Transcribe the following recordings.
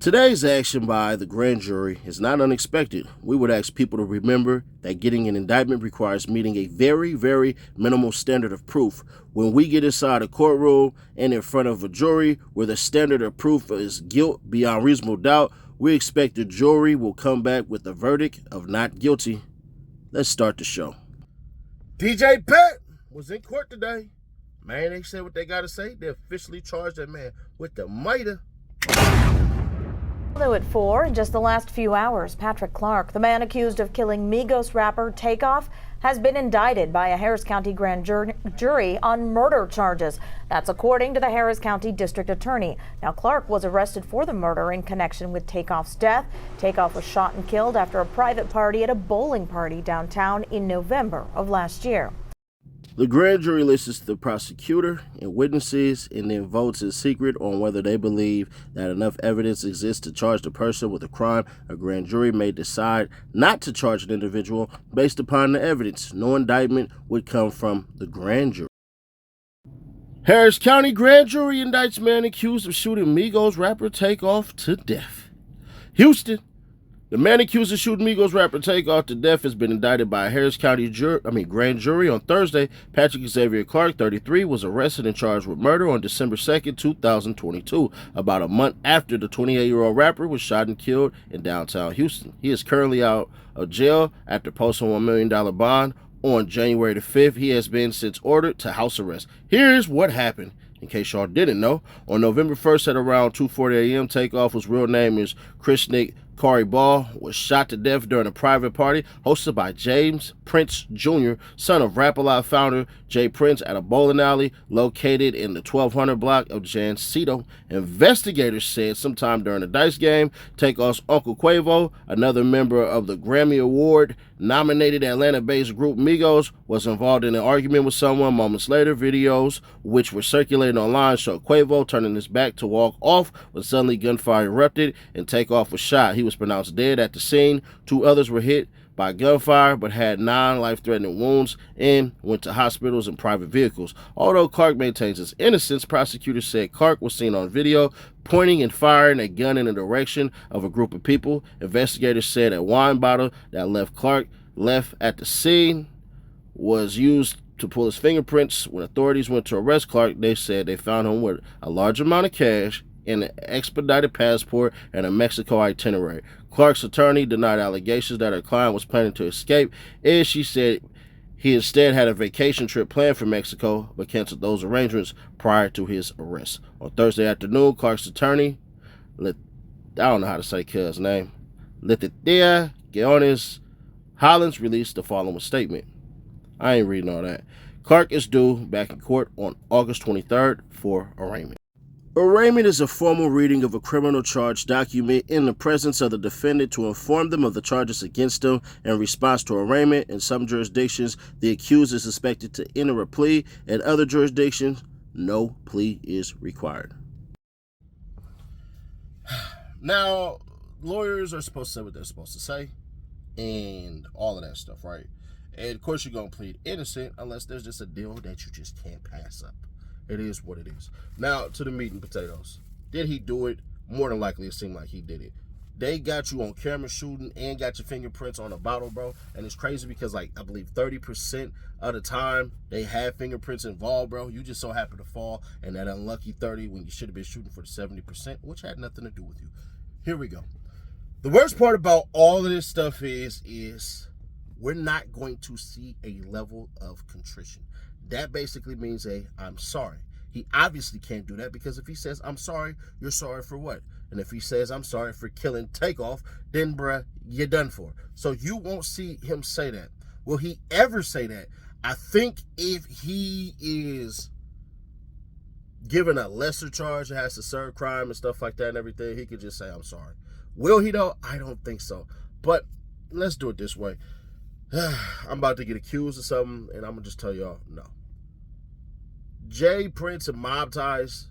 Today's action by the grand jury is not unexpected. We would ask people to remember that getting an indictment requires meeting a very, very minimal standard of proof. When we get inside a courtroom and in front of a jury where the standard of proof is guilt beyond reasonable doubt, we expect the jury will come back with a verdict of not guilty. Let's start the show. DJ Pet was in court today. Man, they said what they got to say. They officially charged that man with the murder. At 4, in just the last few hours, Patrick Clark, the man accused of killing Migos rapper Takeoff, has been indicted by a Harris County grand jury on murder charges. That's according to the Harris County District Attorney. Now, Clark was arrested for the murder in connection with Takeoff's death. Takeoff was shot and killed after a private party at a bowling party downtown in November of last year. The grand jury listens to the prosecutor and witnesses and then votes in secret on whether they believe that enough evidence exists to charge the person with a crime. A grand jury may decide not to charge an individual based upon the evidence. No indictment would come from the grand jury. Harris County grand jury indicts man accused of shooting Migos rapper Takeoff to death. Houston. The man accused of shooting Migos rapper Takeoff to death has been indicted by a Harris County grand jury on Thursday. Patrick Xavier Clark, 33, was arrested and charged with murder on December 2nd, 2022, about a month after the 28-year-old rapper was shot and killed in downtown Houston. He is currently out of jail after posting a $1 million bond. On January the 5th, he has been since ordered to house arrest. Here's what happened. In case y'all didn't know, on November 1st at around 2:40 a.m., Takeoff, whose real name is Krishnik Kari Ball, was shot to death during a private party hosted by James Prince Jr., son of Rap-A-Lot founder Jay Prince, at a bowling alley located in the 1200 block of Jancito. Investigators said sometime during the dice game, Takeoff's Uncle Quavo, another member of the Grammy Award-nominated Atlanta-based group Migos, was involved in an argument with someone. Moments later, videos which were circulating online showed Quavo turning his back to walk off when suddenly gunfire erupted and Takeoff was shot. He was pronounced dead at the scene. 2 others were hit by gunfire but had non-life-threatening wounds and went to hospitals in private vehicles. Although Clark maintains his innocence, prosecutors said Clark was seen on video pointing and firing a gun in the direction of a group of people. Investigators said a wine bottle that Clark left at the scene was used to pull his fingerprints. When authorities went to arrest Clark, they said they found him with a large amount of cash and an expedited passport and a Mexico itinerary. Clark's attorney denied allegations that her client was planning to escape, and she said he instead had a vacation trip planned for Mexico but canceled those arrangements prior to his arrest. On Thursday afternoon, Clark's attorney, I don't know how to say cuz name, Letitia Guiones Hollins, released the following statement. I ain't reading all that. Clark is due back in court on August 23rd for arraignment. Arraignment is a formal reading of a criminal charge document in the presence of the defendant to inform them of the charges against them. In response to arraignment, in some jurisdictions, the accused is expected to enter a plea. In other jurisdictions, no plea is required. Now, lawyers are supposed to say what they're supposed to say and all of that stuff, right? And of course, you're going to plead innocent unless there's just a deal that you just can't pass up. It is what it is. Now, to the meat and potatoes. Did he do it? More than likely, it seemed like he did it. They got you on camera shooting and got your fingerprints on a bottle, bro. And it's crazy because, I believe 30% of the time they have fingerprints involved, bro. You just so happen to fall in that unlucky 30 when you should have been shooting for the 70%, which had nothing to do with you. Here we go. The worst part about all of this stuff is we're not going to see a level of contrition. That basically means I'm sorry. He obviously can't do that because if he says, I'm sorry, you're sorry for what? And if he says, I'm sorry for killing Takeoff, then, bruh, you're done for. So you won't see him say that. Will he ever say that? I think if he is given a lesser charge that has to serve crime and stuff like that and everything, he could just say, I'm sorry. Will he, though? I don't think so. But let's do it this way. I'm about to get accused of something, and I'm going to just tell y'all, no. Jay Prince and Mobties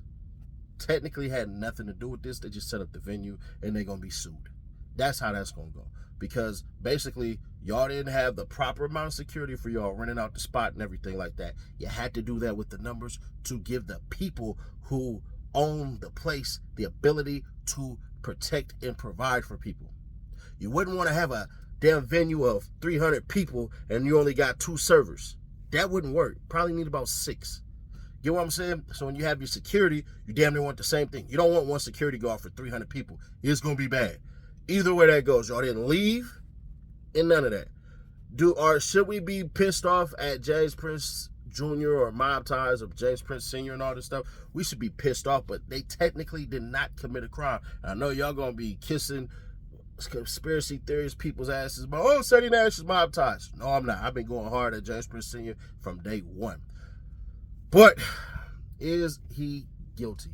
technically had nothing to do with this. They just set up the venue, and they're going to be sued. That's how that's going to go. Because basically, y'all didn't have the proper amount of security for y'all renting out the spot and everything like that. You had to do that with the numbers to give the people who own the place the ability to protect and provide for people. You wouldn't want to have a damn venue of 300 people and you only got 2 servers. That wouldn't work. Probably need about 6. Get what I'm saying? So when you have your security, you damn near want the same thing. You don't want one security guard for 300 people. It's going to be bad. Either way that goes, y'all didn't leave and none of that. Should we be pissed off at James Prince Jr. or Mobties or James Prince Sr. and all this stuff? We should be pissed off, but they technically did not commit a crime. I know y'all going to be kissing conspiracy theories people's asses, but Sadie Nash is Mobties. No, I'm not. I've been going hard at James Prince Sr. from day one. But is he guilty?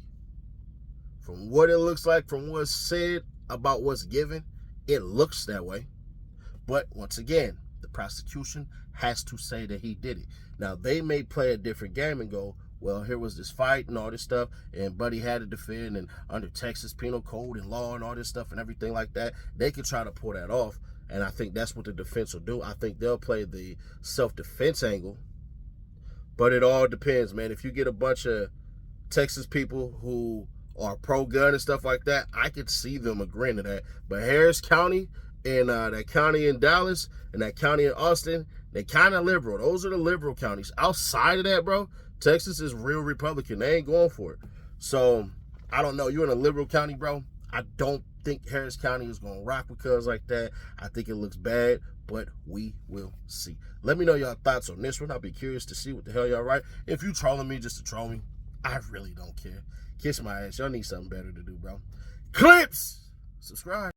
From what it looks like, from what's said about what's given, it looks that way. But once again, the prosecution has to say that he did it. Now, they may play a different game and go, well, here was this fight and all this stuff, and Buddy had to defend, and under Texas penal code and law and all this stuff and everything like that, they could try to pull that off, and I think that's what the defense will do. I think they'll play the self-defense angle, but it all depends, man. If you get a bunch of Texas people who are pro-gun and stuff like that, I could see them agreeing to that. But Harris County and that county in Dallas and that county in Austin, they kind of liberal. Those are the liberal counties. Outside of that, bro, Texas is real Republican. They ain't going for it. So, I don't know. You're in a liberal county, bro. I don't think Harris County is going to rock with cuz like that. I think it looks bad, but we will see. Let me know your thoughts on this one. I'll be curious to see what the hell y'all write. If you trolling me just to troll me, I really don't care. Kiss my ass. Y'all need something better to do, bro. Clips! Subscribe.